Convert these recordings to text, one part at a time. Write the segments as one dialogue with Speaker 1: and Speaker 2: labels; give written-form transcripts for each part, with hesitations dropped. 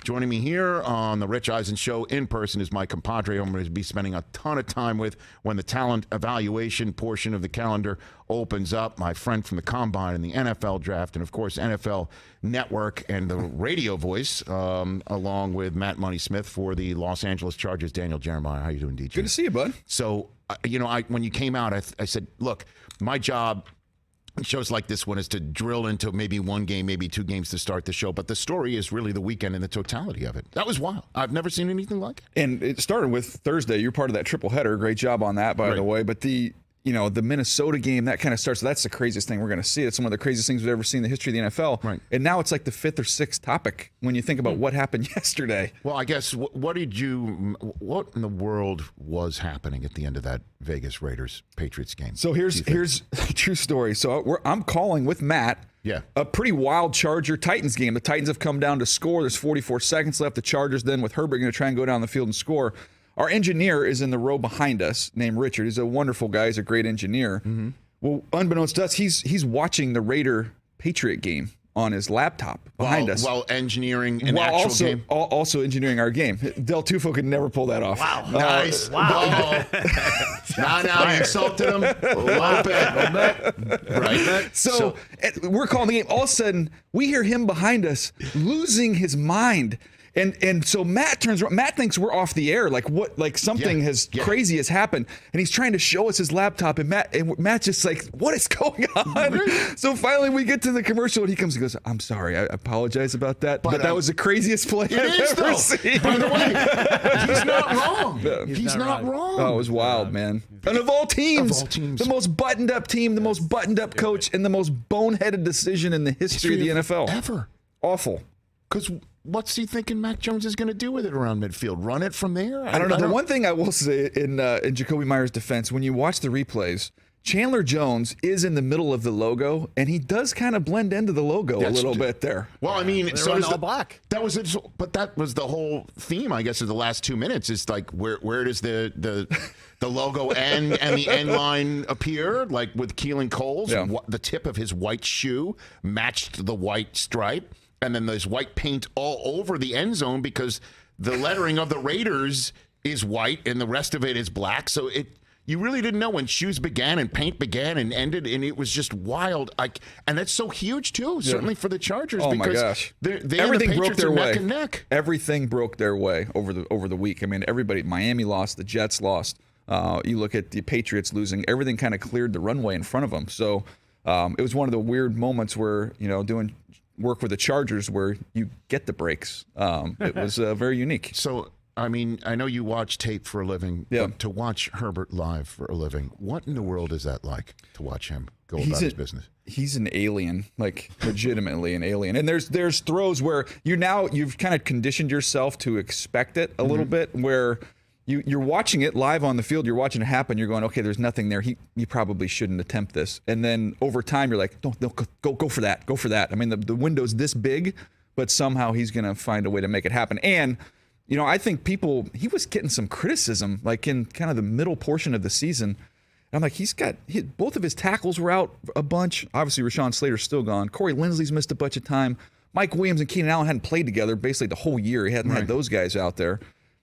Speaker 1: Joining me here on the Rich Eisen Show in person is my compadre I'm going to be spending a ton of time with when the talent evaluation portion of the calendar opens up. My friend from the Combine and the NFL Draft, and of course NFL Network and the radio voice, along with Matt Money Smith for the Los Angeles Chargers. Daniel Jeremiah, how you doing, DJ?
Speaker 2: Good to see you, bud.
Speaker 1: So, when you came out, I said, look, my job in shows like this one is to drill into maybe one game, maybe two games to start the show. But the story is really the weekend and the totality of it. That was wild. I've never seen anything like it.
Speaker 2: And it started with Thursday. You're part of that triple header. Great job on that, by the way. But the Minnesota game, that kind of starts. That's the craziest thing we're going to see. It's one of the craziest things we've ever seen in the history of the NFL.
Speaker 1: Right.
Speaker 2: And now it's like the fifth or sixth topic when you think about what happened yesterday.
Speaker 1: Well, I guess, what in the world was happening at the end of that Vegas Raiders-Patriots game?
Speaker 2: So here's a true story. So I'm calling with Matt.
Speaker 1: Yeah.
Speaker 2: A pretty wild Charger-Titans game. The Titans have come down to score. There's 44 seconds left. The Chargers then with Herbert going to try and go down the field and score. Our engineer is in the row behind us, named Richard. He's a wonderful guy. He's a great engineer. Mm-hmm. Well, unbeknownst to us, he's watching the Raider-Patriot game on his laptop behind us.
Speaker 1: While engineering an actual game?
Speaker 2: Also engineering our game. Del Tufo could never pull that off.
Speaker 1: Wow. Nice. Wow. Now you insulted him. A little bit. Right.
Speaker 2: So we're calling the game. All of a sudden, we hear him behind us losing his mind. And so Matt turns around. Matt thinks we're off the air, like something crazy has happened, and he's trying to show us his laptop. And Matt's just like, "What is going on?" So finally, we get to the commercial, and he comes and goes, "I'm sorry, I apologize about that, but that was the craziest play I've ever seen."
Speaker 1: By the way, he's not wrong. He's not wrong.
Speaker 2: Oh, it was wild, man. And of all teams, the most buttoned up team, the most buttoned up coach, and the most boneheaded decision in the history of the NFL
Speaker 1: ever.
Speaker 2: Awful.
Speaker 1: Because what's he thinking Mac Jones is going to do with it around midfield? Run it from there?
Speaker 2: I don't know. The one thing I will say in Jacoby Meyer's defense, when you watch the replays, Chandler Jones is in the middle of the logo, and he does kind of blend into the logo a little bit there.
Speaker 1: Well, I mean,
Speaker 3: so is all black.
Speaker 1: That was it. But that was the whole theme, I guess, of the last 2 minutes. Is like where does the logo end and the end line appear? Like with Keelan Cole's, the tip of his white shoe matched the white stripe. And then there's white paint all over the end zone because the lettering of the Raiders is white and the rest of it is black. So you really didn't know when shoes began and paint began and ended, and it was just wild. And that's so huge too, certainly for the Chargers.
Speaker 2: Oh
Speaker 1: because
Speaker 2: my gosh!
Speaker 1: Everything broke their way. Neck and neck.
Speaker 2: Everything broke their way over the week. I mean, everybody. Miami lost. The Jets lost. You look at the Patriots losing. Everything kind of cleared the runway in front of them. So it was one of the weird moments where doing work with the Chargers where you get the breaks. It was very unique.
Speaker 1: So, I mean, I know you watch tape for a living, but to watch Herbert live for a living, what in the world is that like to watch him go about his business?
Speaker 2: He's an alien, like legitimately an alien. And there's throws where you've kind of conditioned yourself to expect it a little bit, where you're watching it live on the field, you're watching it happen, you're going, okay, there's nothing there. You probably shouldn't attempt this. And then over time, you're like, no, go for that. Go for that. I mean, the window's this big, but somehow he's going to find a way to make it happen. And, I think he was getting some criticism, like in kind of the middle portion of the season. And I'm like, both of his tackles were out a bunch. Obviously, Rashawn Slater's still gone. Corey Linsley's missed a bunch of time. Mike Williams and Keenan Allen hadn't played together basically the whole year. He hadn't had those guys out there.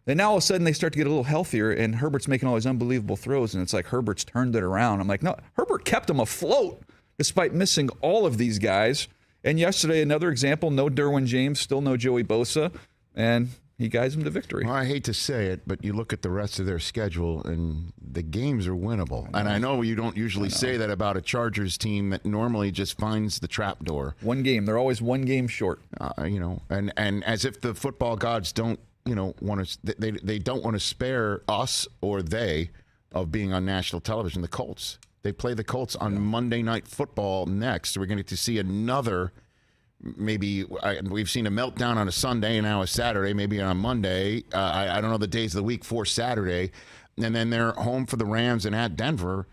Speaker 2: And now all of a sudden they start to get a little healthier, and Herbert's making all these unbelievable throws, and it's like Herbert's turned it around. I'm like, no, Herbert kept him afloat despite missing all of these guys. And yesterday, another example, no Derwin James, still no Joey Bosa, and he guides him to victory.
Speaker 1: Well, I hate to say it, but you look at the rest of their schedule, and the games are winnable. And I know you don't usually say that about a Chargers team that normally just finds the trap door.
Speaker 2: One game. They're always one game short.
Speaker 1: And as if the football gods don't, they don't want to spare us or they of being on national television. The Colts. They play the Colts on Monday Night Football next. So we're going to see another. Maybe we've seen a meltdown on a Sunday and now a Saturday, maybe on Monday. I don't know the days of the week for Saturday. And then they're home for the Rams and at Denver.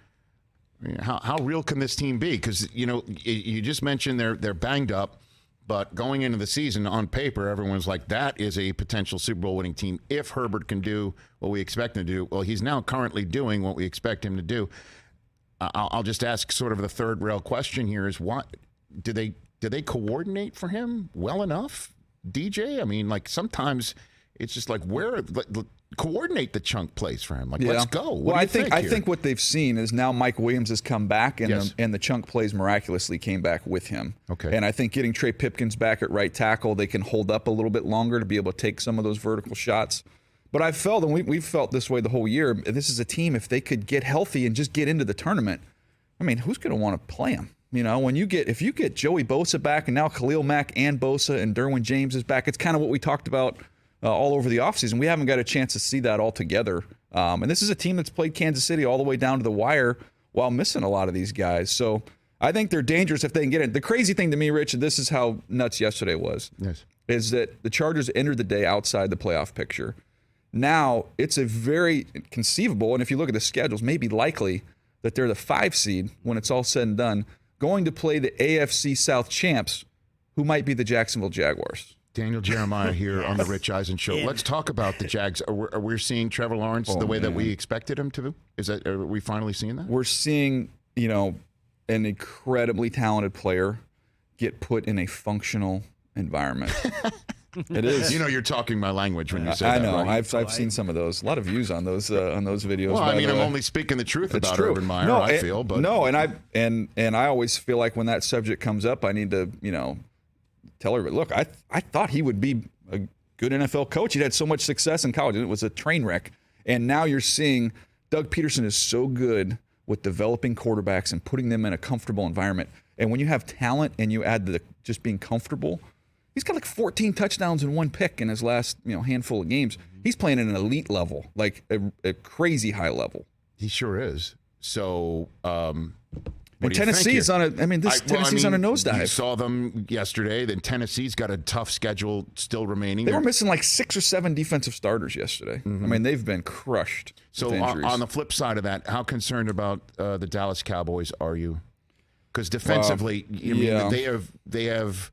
Speaker 1: I mean, how real can this team be? Because, you just mentioned they're banged up. But going into the season, on paper, everyone's like, that is a potential Super Bowl winning team if Herbert can do what we expect him to do. Well, he's now currently doing what we expect him to do. I'll just ask sort of the third rail question here is, what do they coordinate for him well enough? DJ? I mean, like sometimes it's just like coordinate the chunk plays for him. Like, let's go. What do you think
Speaker 2: I think what they've seen is now Mike Williams has come back, and the chunk plays miraculously came back with him.
Speaker 1: Okay.
Speaker 2: And I think getting Trey Pipkins back at right tackle, they can hold up a little bit longer to be able to take some of those vertical shots. But I've felt, and we've felt this way the whole year, this is a team, if they could get healthy and just get into the tournament, I mean, who's going to want to play them? You know, if you get Joey Bosa back, and now Khalil Mack and Bosa and Derwin James is back, it's kind of what we talked about all over the offseason. We haven't got a chance to see that all together. And this is a team that's played Kansas City all the way down to the wire while missing a lot of these guys. So I think they're dangerous if they can get it. The crazy thing to me, Rich, and this is how nuts yesterday was, is that the Chargers entered the day outside the playoff picture. Now it's a very conceivable, and if you look at the schedules, maybe likely that they're the 5 seed when it's all said and done, going to play the AFC South champs, who might be the Jacksonville Jaguars.
Speaker 1: Daniel Jeremiah here on the Rich Eisen Show. Let's talk about the Jags. Are we seeing Trevor Lawrence the way that we expected him to? Are we finally seeing that?
Speaker 2: We're seeing, an incredibly talented player get put in a functional environment. It is.
Speaker 1: You're talking my language when you say that.
Speaker 2: I know.
Speaker 1: Right?
Speaker 2: I've seen some of those. A lot of views on those videos.
Speaker 1: Well, I'm only speaking the truth about Urban Meyer. I feel, but
Speaker 2: I always feel like when that subject comes up, I need to, tell her, look, I thought he would be a good NFL coach. He'd had so much success in college, and it was a train wreck. And now you're seeing Doug Peterson is so good with developing quarterbacks and putting them in a comfortable environment. And when you have talent and you add the just being comfortable, he's got like 14 touchdowns and 1 pick in his last handful of games. He's playing at an elite level, like a crazy high level.
Speaker 1: He sure is. So.
Speaker 2: And Tennessee's on Tennessee's on a nosedive.
Speaker 1: You saw them yesterday. Then Tennessee's got a tough schedule still remaining.
Speaker 2: They were missing like 6 or 7 defensive starters yesterday. Mm-hmm. I mean, they've been crushed.
Speaker 1: So on the flip side of that, how concerned about the Dallas Cowboys are you? Because defensively, they have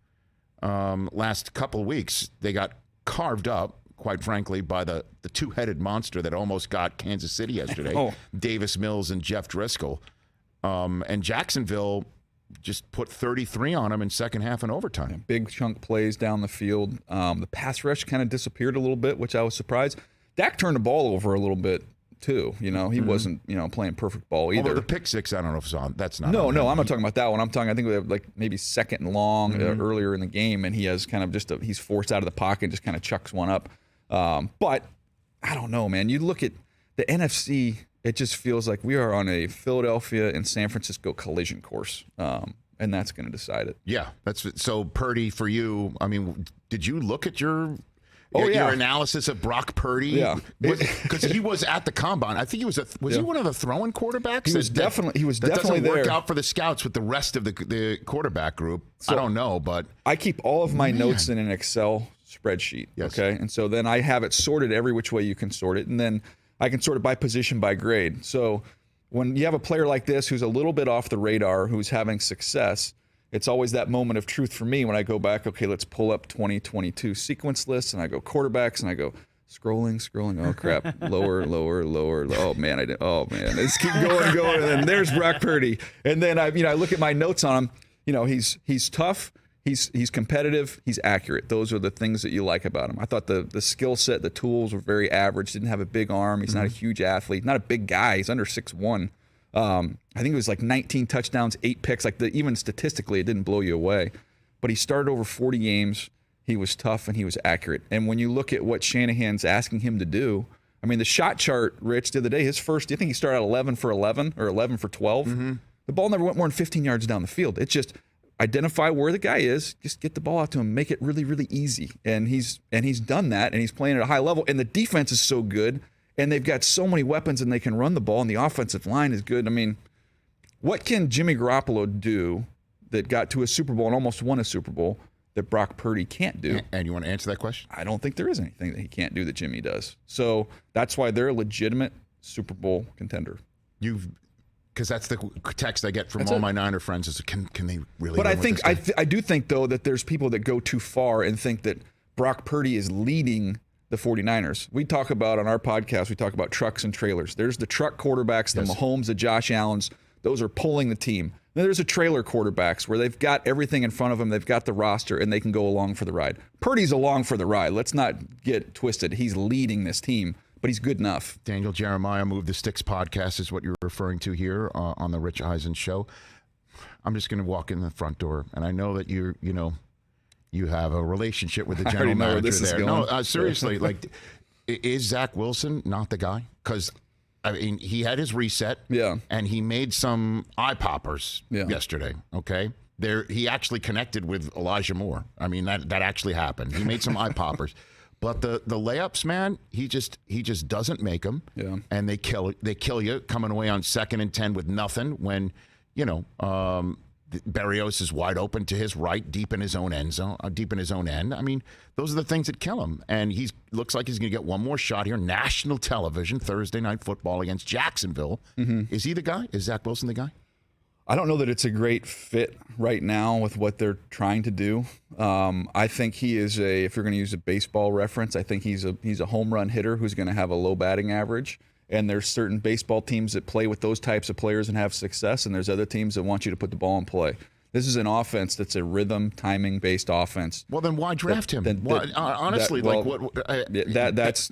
Speaker 1: last couple of weeks they got carved up, quite frankly, by the two-headed monster that almost got Kansas City yesterday, Davis Mills and Jeff Driscoll. And Jacksonville just put 33 on them in second half and overtime.
Speaker 2: Yeah, big chunk plays down the field. The pass rush kind of disappeared a little bit, which I was surprised. Dak turned the ball over a little bit too. He wasn't playing perfect ball either.
Speaker 1: Although the pick six, I don't know if it's on. That's not.
Speaker 2: No, I'm not talking about that one. I think we have like maybe second and long earlier in the game, and he has kind of he's forced out of the pocket and just kind of chucks one up. But I don't know, man. You look at the NFC. It just feels like we are on a Philadelphia and San Francisco collision course, and that's going to decide it.
Speaker 1: Yeah, that's so. Purdy, for you, I mean, did you look at your analysis of Brock Purdy?
Speaker 2: Yeah,
Speaker 1: because he was at the combine. I think he was he one of the throwing quarterbacks?
Speaker 2: He was definitely
Speaker 1: that doesn't
Speaker 2: there.
Speaker 1: work out for the scouts with the rest of the quarterback group. So I don't know, but
Speaker 2: I keep all of my notes in an Excel spreadsheet.
Speaker 1: Yes.
Speaker 2: Okay, and so then I have it sorted every which way you can sort it, and then I can sort it by position, by grade. So when you have a player like this who's a little bit off the radar, who's having success, it's always that moment of truth for me when I go back, okay, let's pull up 2022 sequence lists, and I go quarterbacks, and I go scrolling. Oh, crap. Lower. Oh, man, let's keep going. And then there's Brock Purdy. And then I look at my notes on him. He's tough. He's competitive. He's accurate. Those are the things that you like about him. I thought the skill set, the tools were very average. Didn't have a big arm. He's not a huge athlete. Not a big guy. He's under 6'1". I think it was like 19 touchdowns, 8 picks. Even statistically, it didn't blow you away. But he started over 40 games. He was tough and he was accurate. And when you look at what Shanahan's asking him to do, I mean, the shot chart, Rich, the other day, his first, do you think he started out 11 for 11 or 11 for 12? Mm-hmm. The ball never went more than 15 yards down the field. It's just identify where the guy is, just get the ball out to him, make it really, really easy. And he's done that, and he's playing at a high level. And the defense is so good, and they've got so many weapons, and they can run the ball, and the offensive line is good. I mean, what can Jimmy Garoppolo do that got to a Super Bowl and almost won a Super Bowl that Brock Purdy can't do?
Speaker 1: And you want to answer that question?
Speaker 2: I don't think there is anything that he can't do that Jimmy does. So that's why they're a legitimate Super Bowl contender.
Speaker 1: Because that's the text I get from all my Niner friends is, can they really?
Speaker 2: But I do think, though, that there's people that go too far and think that Brock Purdy is leading the 49ers. We talk about on our podcast, we talk about trucks and trailers. There's the truck quarterbacks, the Mahomes, the Josh Allens. Those are pulling the team. There's a trailer quarterbacks where they've got everything in front of them. They've got the roster, and they can go along for the ride. Purdy's along for the ride. Let's not get twisted. He's leading this team, but he's good enough.
Speaker 1: Daniel Jeremiah, Move the Sticks podcast is what you're referring to here on the Rich Eisen Show. I'm just going to walk in the front door, and I know that you have a relationship with the general manager there. No, seriously, like, is Zach Wilson not the guy? Because I mean, he had his reset, and he made some eye poppers yesterday. Okay, he actually connected with Elijah Moore. I mean, that actually happened. He made some eye poppers, but the layups, man, he just doesn't make them. Yeah, and they kill you coming away on 2nd and 10 with nothing when Berrios is wide open to his right, deep in his own end zone, deep in his own end. I mean, those are the things that kill him. And he looks like he's going to get one more shot here. National television, Thursday Night Football against Jacksonville. Mm-hmm. Is he the guy? Is Zach Wilson the guy?
Speaker 2: I don't know that it's a great fit right now with what they're trying to do. I think he is if you're going to use a baseball reference, I think he's a home run hitter who's going to have a low batting average. And there's certain baseball teams that play with those types of players and have success, and there's other teams that want you to put the ball in play. This is an offense that's a rhythm, timing-based offense.
Speaker 1: Well, then why draft him? Honestly,
Speaker 2: that's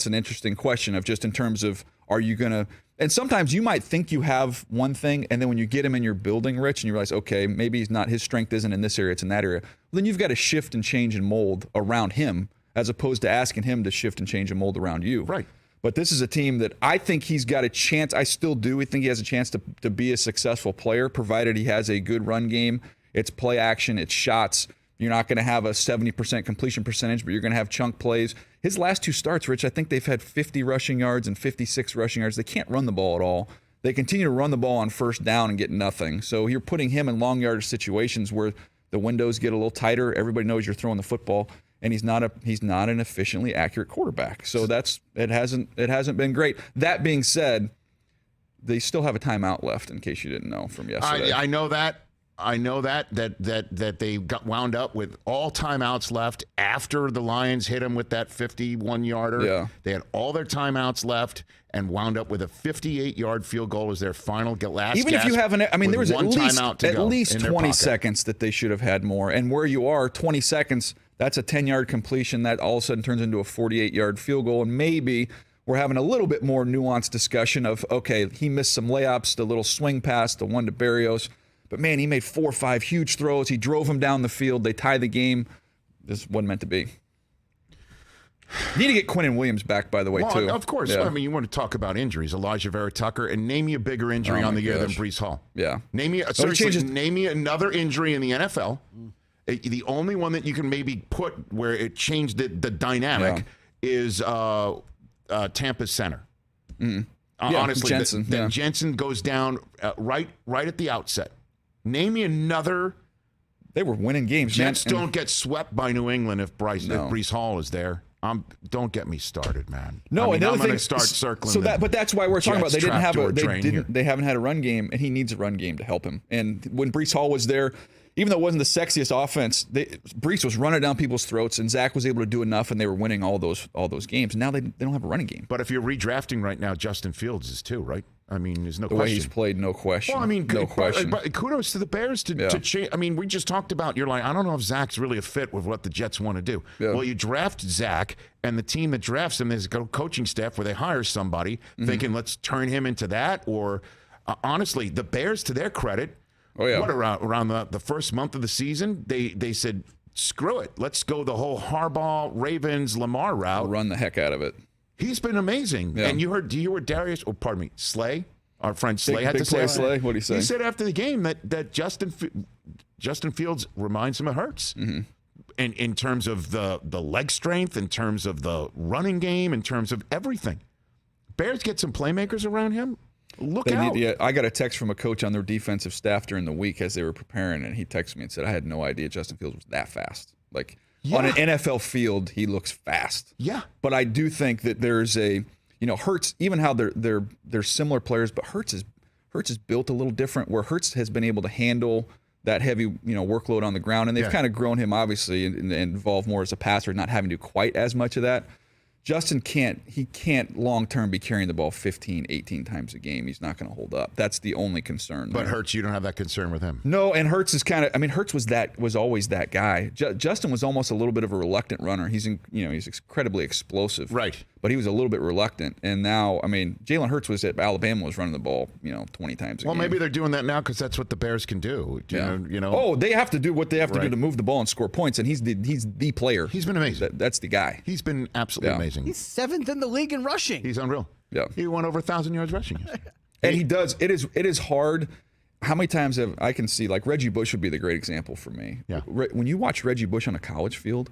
Speaker 2: an interesting question of just in terms of are you going to – and sometimes you might think you have one thing, and then when you get him in your building, Rich, and you realize, okay, maybe his strength isn't in this area, it's in that area. Well, then you've got to shift and change and mold around him as opposed to asking him to shift and change and mold around you.
Speaker 1: Right.
Speaker 2: But this is a team that I think he's got a chance. I still do. We think he has a chance to be a successful player, provided he has a good run game. It's play action. It's shots. You're not going to have a 70% completion percentage, but you're going to have chunk plays. His last 2 starts, Rich, I think they've had 50 rushing yards and 56 rushing yards. They can't run the ball at all. They continue to run the ball on first down and get nothing. So you're putting him in long yardage situations where the windows get a little tighter. Everybody knows you're throwing the football. And he's not an efficiently accurate quarterback. So it hasn't been great. That being said, they still have a timeout left, in case you didn't know from yesterday.
Speaker 1: I know that. That they got wound up with all timeouts left after the Lions hit them with that 51-yarder.
Speaker 2: Yeah.
Speaker 1: They had all their timeouts left and wound up with a 58-yard field goal as their final last.
Speaker 2: Even if you have there was at least 20 seconds that they should have had more. And where you are, 20 seconds. That's a 10-yard completion that all of a sudden turns into a 48-yard field goal. And maybe we're having a little bit more nuanced discussion of, okay, he missed some layups, the little swing pass, the one to Berrios. But, man, he made 4 or 5 huge throws. He drove him down the field. They tie the game. This wasn't meant to be. Need to get Quinnen Williams back, by the way, too.
Speaker 1: Of course. Yeah. I mean, you want to talk about injuries. Elijah Vera Tucker, and name me a bigger injury on the year than Breece Hall.
Speaker 2: Yeah.
Speaker 1: Name me another injury in the NFL. The only one that you can maybe put where it changed the dynamic is Tampa's center.
Speaker 2: Mm-hmm.
Speaker 1: Honestly,
Speaker 2: Jensen.
Speaker 1: Jensen goes down right at the outset. Name me another.
Speaker 2: They were winning games.
Speaker 1: Jets don't get swept by New England if Breece Hall is there. Don't get me started, man.
Speaker 2: No,
Speaker 1: I'm going to start circling.
Speaker 2: But that's why we're talking about they haven't had a run game, and he needs a run game to help him. And when Breece Hall was there, even though it wasn't the sexiest offense, Breece was running down people's throats, and Zach was able to do enough, and they were winning all those games. And now they don't have a running game.
Speaker 1: But if you're redrafting right now, Justin Fields is too, right? I mean, there's no question.
Speaker 2: The way he's played, no question.
Speaker 1: Well, I mean,
Speaker 2: no question.
Speaker 1: But kudos to the Bears to change. I mean, we just talked about, you're like, I don't know if Zach's really a fit with what the Jets want to do. Yeah. Well, you draft Zach, and the team that drafts him is a coaching staff where they hire somebody thinking, let's turn him into that. Or honestly, the Bears, to their credit, what around the first month of the season, they said, screw it. Let's go the whole Harbaugh, Ravens, Lamar route.
Speaker 2: I'll run the heck out of it.
Speaker 1: He's been amazing. Yeah. And do you hear Darius, Slay, our friend Slay had to say.
Speaker 2: Slay, what did he say?
Speaker 1: He said after the game that Justin Fields reminds him of Hurts. Mm-hmm. And in terms of the leg strength, in terms of the running game, in terms of everything. Bears get some playmakers around him. Look out.
Speaker 2: I got a text from a coach on their defensive staff during the week as they were preparing, and he texted me and said, I had no idea Justin Fields was that fast. On an NFL field, he looks fast.
Speaker 1: Yeah.
Speaker 2: But I do think that there's Hurts, even how they're similar players, but Hurts is built a little different, where Hurts has been able to handle that heavy workload on the ground, and they've kind of grown him, obviously, and involved more as a passer, not having to do quite as much of that. Justin can't long term be carrying the ball 15, 18 times a game. He's not going to hold up. That's the only concern.
Speaker 1: But Hurts, you don't have that concern with him.
Speaker 2: No, and Hurts is Hurts was always that guy. Justin was almost a little bit of a reluctant runner. He's incredibly explosive.
Speaker 1: Right.
Speaker 2: But he was a little bit reluctant. And now, Jalen Hurts was at Alabama, was running the ball, 20 times a game.
Speaker 1: Well, maybe they're doing that now because that's what the Bears can do. You know.
Speaker 2: Oh, they have to do what they have to do to move the ball and score points, and he's the player.
Speaker 1: He's been amazing.
Speaker 2: That's the guy.
Speaker 1: He's been absolutely amazing.
Speaker 3: He's 7th in the league in rushing.
Speaker 1: He's unreal.
Speaker 2: Yeah.
Speaker 1: He won over 1,000 yards rushing.
Speaker 2: And he does. It is hard. How many times I can see, like Reggie Bush would be the great example for me.
Speaker 1: Yeah.
Speaker 2: When you watch Reggie Bush on a college field,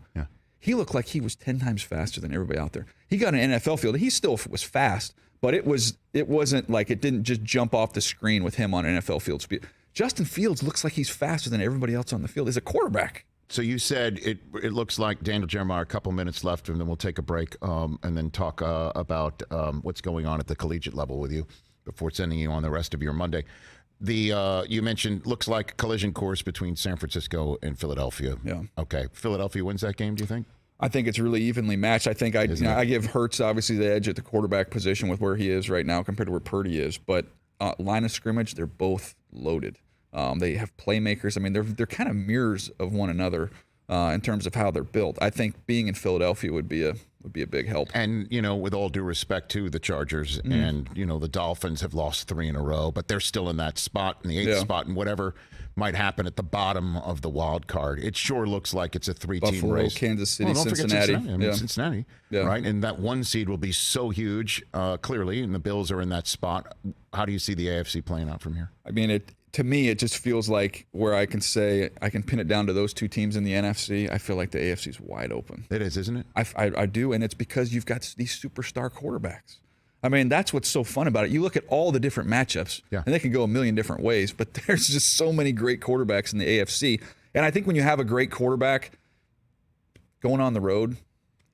Speaker 2: he looked like he was 10 times faster than everybody out there. He got an NFL field. He still was fast, but it wasn't like it didn't just jump off the screen with him on an NFL field speed. Justin Fields looks like he's faster than everybody else on the field as a quarterback.
Speaker 1: So you said it looks like Daniel Jeremiah, a couple minutes left, and then we'll take a break and then talk about what's going on at the collegiate level with you before sending you on the rest of your Monday. You mentioned looks like collision course between San Francisco and Philadelphia.
Speaker 2: Yeah.
Speaker 1: Okay. Philadelphia wins that game, do you think?
Speaker 2: I think it's really evenly matched. I think I give Hurts obviously the edge at the quarterback position with where he is right now compared to where Purdy is. But line of scrimmage, they're both loaded. They have playmakers. They're kind of mirrors of one another in terms of how they're built. I think being in Philadelphia would be a big help.
Speaker 1: And, with all due respect to the Chargers and, the Dolphins have lost 3 in a row, but they're still in that spot, in the 8th spot, and whatever might happen at the bottom of the wild card. It sure looks like it's a 3-team
Speaker 2: Buffalo,
Speaker 1: race.
Speaker 2: Kansas City,
Speaker 1: don't
Speaker 2: Cincinnati.
Speaker 1: Forget Cincinnati, right? And that 1 seed will be so huge, clearly, and the Bills are in that spot. How do you see the AFC playing out from here?
Speaker 2: To me, it just feels like where I can say I can pin it down to those 2 teams in the NFC. I feel like the AFC is wide open.
Speaker 1: It is, isn't it?
Speaker 2: I do, and it's because you've got these superstar quarterbacks. That's what's so fun about it. You look at all the different matchups, and they can go a million different ways, but there's just so many great quarterbacks in the AFC. And I think when you have a great quarterback going on the road,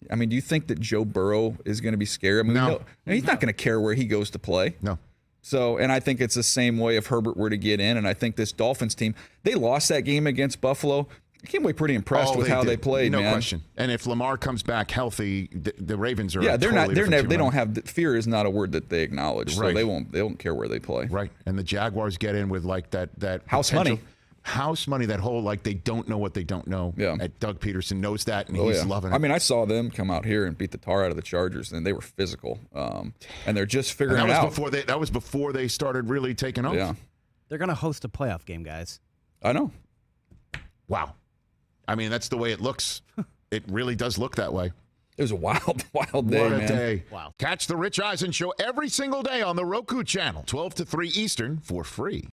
Speaker 2: do you think that Joe Burrow is going to be scared?
Speaker 1: No.
Speaker 2: He's not going to care where he goes to play.
Speaker 1: No.
Speaker 2: So, and I think it's the same way if Herbert were to get in. And I think this Dolphins team, they lost that game against Buffalo. I came away pretty impressed with how they played,
Speaker 1: no
Speaker 2: man.
Speaker 1: question. And if Lamar comes back healthy, the Ravens are
Speaker 2: they're
Speaker 1: totally
Speaker 2: not. They
Speaker 1: team,
Speaker 2: don't have fear is not a word that they acknowledge. So
Speaker 1: Right.
Speaker 2: they won't care where they play.
Speaker 1: Right. And the Jaguars get in with like that
Speaker 2: House
Speaker 1: potential-
Speaker 2: money.
Speaker 1: House money, that whole they don't know what they don't know.
Speaker 2: Yeah.
Speaker 1: And Doug Peterson knows that, and he's loving it.
Speaker 2: I saw them come out here and beat the tar out of the Chargers, and they were physical. And they're just figuring
Speaker 1: and
Speaker 2: it out.
Speaker 1: that was before they started really taking off.
Speaker 2: Yeah.
Speaker 3: They're going to host a playoff game, guys.
Speaker 2: I know.
Speaker 1: Wow. That's the way it looks. It really does look that way.
Speaker 2: It was a wild, wild day,
Speaker 1: What a
Speaker 2: man.
Speaker 1: day.
Speaker 3: Wow.
Speaker 1: Catch the Rich Eisen Show every single day on the Roku channel, 12 to 3 Eastern, for free.